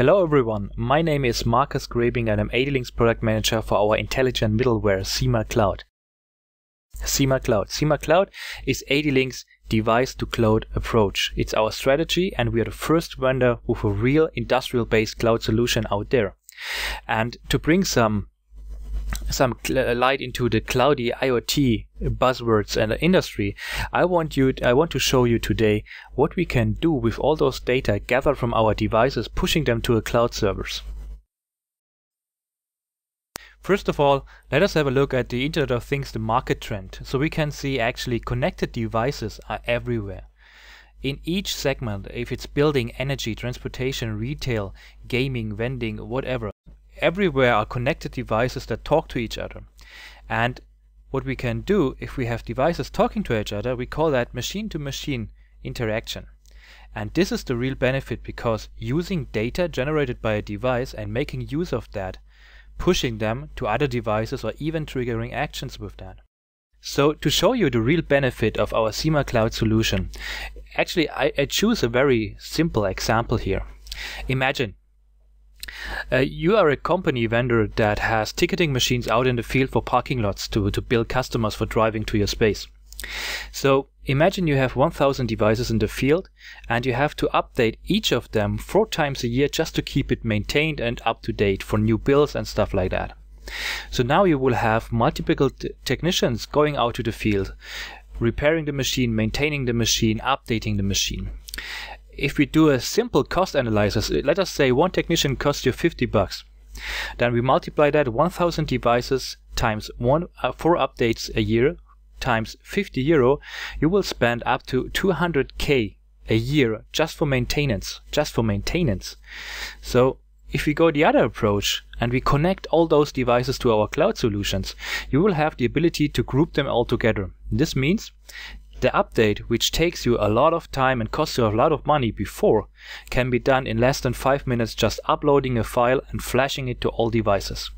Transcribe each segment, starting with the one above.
Hello everyone, my name is Marcus Grabing and I'm AD-Link's product manager for our intelligent middleware Sema Cloud. Sema Cloud is AD-Link's device-to-cloud approach. It's our strategy and we are the first vendor with a real industrial-based cloud solution out there. And to bring some light into the cloudy IoT buzzwords and the industry, I want to show you today what we can do with all those data gathered from our devices, pushing them to a cloud servers. First of all, let us have a look at the Internet of Things, the market trend. So we can see actually connected devices are everywhere. In each segment, if it's building, energy, transportation, retail, gaming, vending, whatever, everywhere are connected devices that talk to each other. And what we can do if we have devices talking to each other, we call that machine-to-machine interaction. And this is the real benefit, because using data generated by a device and making use of that, pushing them to other devices or even triggering actions with that. So to show you the real benefit of our Sema Cloud solution, actually I choose a very simple example here. Imagine you are a company vendor that has ticketing machines out in the field for parking lots to bill customers for driving to your space. So imagine you have 1,000 devices in the field and you have to update each of them 4 times a year just to keep it maintained and up to date for new bills and stuff like that. So now you will have multiple technicians going out to the field, repairing the machine, maintaining the machine, updating the machine. If we do a simple cost analysis, let us say one technician costs you $50. Then we multiply that 1,000 devices times 4 updates a year times €50, you will spend up to 200k a year just for maintenance. So if we go the other approach and we connect all those devices to our cloud solutions, you will have the ability to group them all together. This means the update, which takes you a lot of time and costs you a lot of money before, can be done in less than 5 minutes, just uploading a file and flashing it to all devices.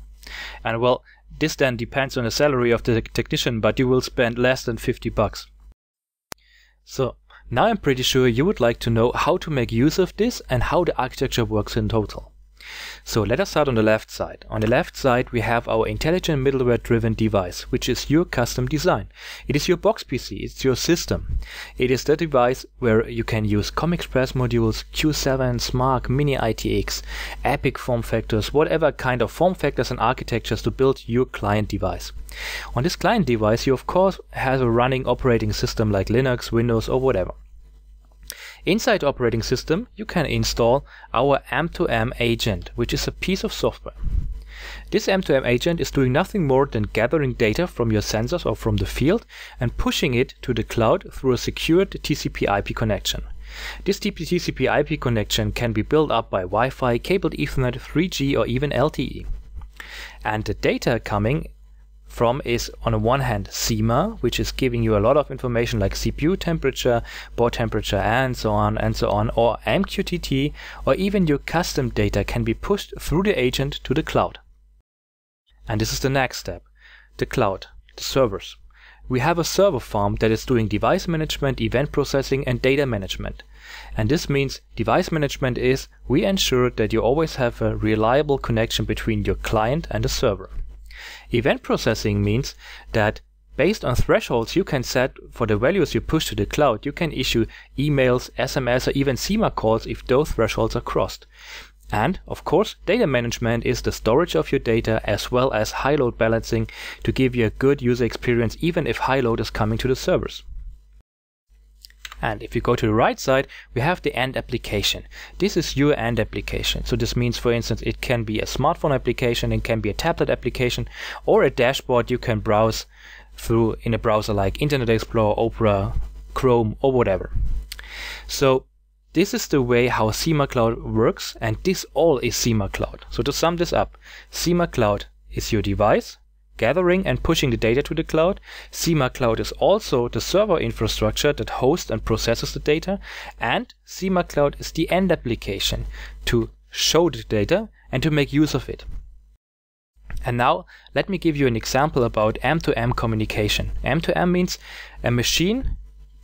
And well, this then depends on the salary of the technician, but you will spend less than $50. So now I'm pretty sure you would like to know how to make use of this and how the architecture works in total. So let us start on the left side. On the left side we have our intelligent middleware driven device, which is your custom design. It is your box PC, it's your system. It is the device where you can use COM Express modules, Q7, SMARC, Mini ITX, Epic form factors, whatever kind of form factors and architectures to build your client device. On this client device you of course have a running operating system like Linux, Windows or whatever. Inside the operating system, you can install our M2M agent, which is a piece of software. This M2M agent is doing nothing more than gathering data from your sensors or from the field and pushing it to the cloud through a secured TCP/IP connection. This TCP/IP connection can be built up by Wi-Fi, cabled Ethernet, 3G or even LTE. And the data coming from is on the one hand Sema, which is giving you a lot of information like CPU temperature, board temperature and so on, or MQTT, or even your custom data can be pushed through the agent to the cloud. And this is the next step, the cloud, the servers. We have a server farm that is doing device management, event processing and data management. And this means device management is we ensure that you always have a reliable connection between your client and the server. Event processing means that based on thresholds you can set for the values you push to the cloud, you can issue emails, SMS or even Sema calls if those thresholds are crossed. And of course, data management is the storage of your data as well as high load balancing to give you a good user experience even if high load is coming to the servers. And if you go to the right side, we have the end application. This is your end application. So this means, for instance, it can be a smartphone application, it can be a tablet application, or a dashboard you can browse through in a browser like Internet Explorer, Opera, Chrome, or whatever. So this is the way how Sema Cloud works, and this all is Sema Cloud. So to sum this up, Sema Cloud is your device, gathering and pushing the data to the cloud. Sema Cloud is also the server infrastructure that hosts and processes the data, and Sema Cloud is the end application to show the data and to make use of it. And now let me give you an example about M2M communication. M2M means a machine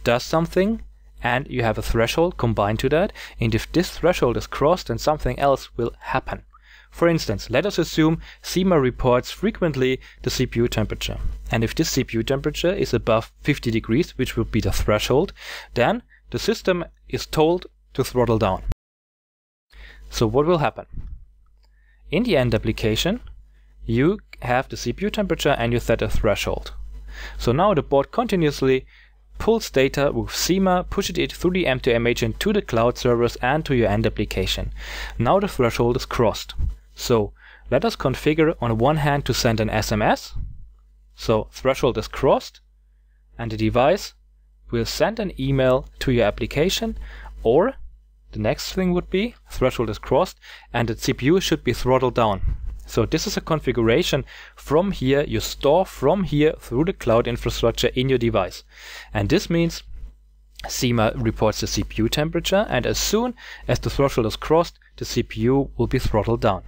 does something and you have a threshold combined to that, and if this threshold is crossed, then something else will happen. For instance, let us assume Sema reports frequently the CPU temperature, and if this CPU temperature is above 50 degrees, which will be the threshold, then the system is told to throttle down. So what will happen? In the end application, you have the CPU temperature and you set a threshold. So now the board continuously pulls data with Sema, pushes it through the M2M agent to the cloud servers and to your end application. Now the threshold is crossed. So let us configure on one hand to send an SMS. So threshold is crossed and the device will send an email to your application, or the next thing would be threshold is crossed and the CPU should be throttled down. So this is a configuration from here, you store from here through the cloud infrastructure in your device. And this means Sema reports the CPU temperature, and as soon as the threshold is crossed, the CPU will be throttled down.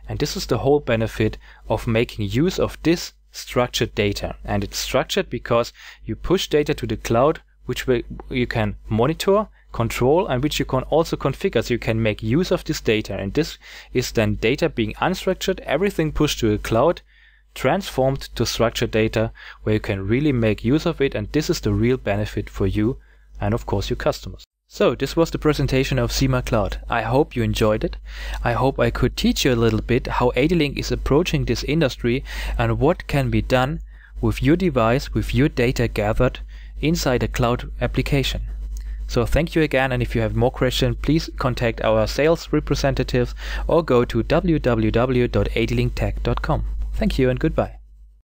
And this is the whole benefit of making use of this structured data. And it's structured because you push data to the cloud, which you can monitor, control, and which you can also configure, so you can make use of this data. And this is then data being unstructured, everything pushed to a cloud, transformed to structured data where you can really make use of it, and this is the real benefit for you and of course your customers. So this was the presentation of Sema Cloud. I hope you enjoyed it. I hope I could teach you a little bit how AD-Link is approaching this industry and what can be done with your device, with your data gathered inside a cloud application. So thank you again, and if you have more questions, please contact our sales representatives or go to www.adlinktech.com. Thank you and goodbye.